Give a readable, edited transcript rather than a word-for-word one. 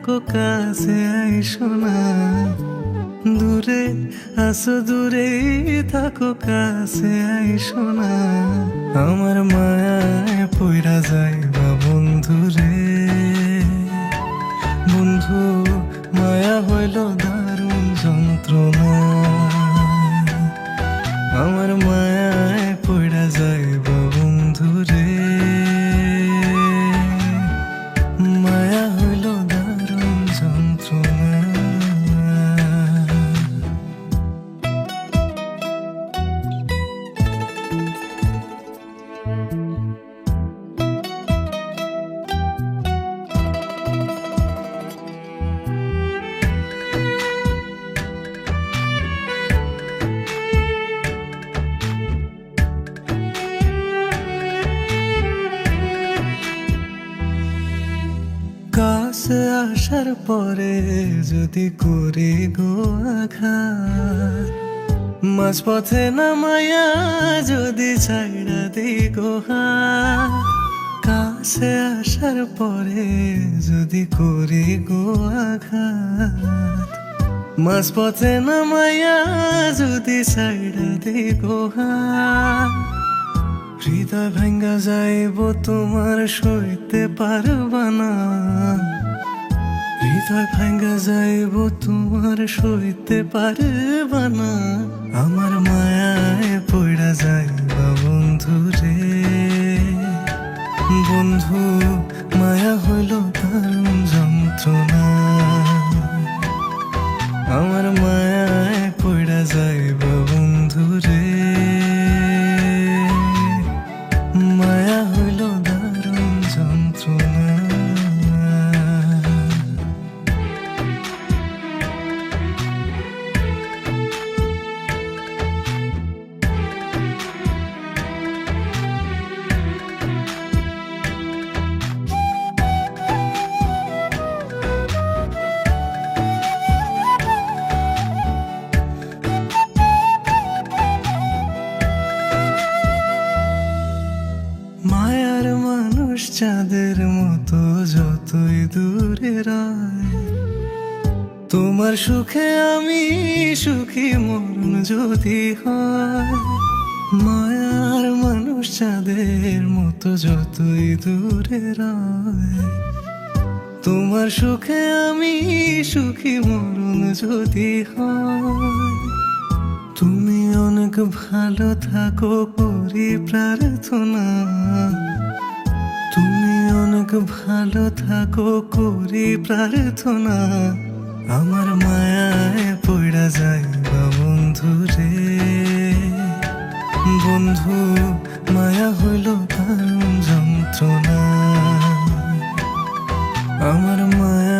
থাকো কাছে আইসো না, দূরে আসো দূরেই থাকো কাছে আইসো না। আমার মায়ায় পইড়া যাইবা বন্ধু রে, বন্ধু মায়া হইল দারুণ যন্ত্রণা। আমার মায়ায় পইড়া যাইবা বন্ধু রে, মায়া হইল দারুণ যন্ত্রণা। কাছে আসার পরে যদি করি গো আঘাত, মাঝপথে নামায়া যদি ছাইড়া দিই গো হাত। কাছে আসার পরে যদি করি গো আঘাত, মাঝপথে নামায়া যদি ছাইড়া দিই গো হাত। হৃদয় ভাঙ্গা যাইব তোমার সইতে পারবা না, হৃদয় ভাঙ্গা যাইব তোমার সইতে পারবা না। আমার মায়ায় পইড়া যাইবা বন্ধু রে, বন্ধু মায়া হইল দারুণ যন্ত্রণা। আমার মায়ায় পইড়া যাইবা বন্ধু রে, মায়া হইল দারুণ যন্ত্রণা। মায়ার মানুষ চাঁদের মতো যতই দূরে রয়, তোমার সুখে আমি সুখী মরণ যদি হয়। মায়ার মানুষ চাঁদের মতো যতই দূরে রয়, তোমার সুখে আমি সুখী মরণ যদি হয়। তুমি অনেক ভালো থাকো করি প্রার্থনা, তুমি অনেক ভালো থাকো করি প্রার্থনা। আমার মায়ায় পইড়া যাইবা বন্ধু রে, বন্ধু মায়া হইল দারুণ যন্ত্রণা। আমার মায়া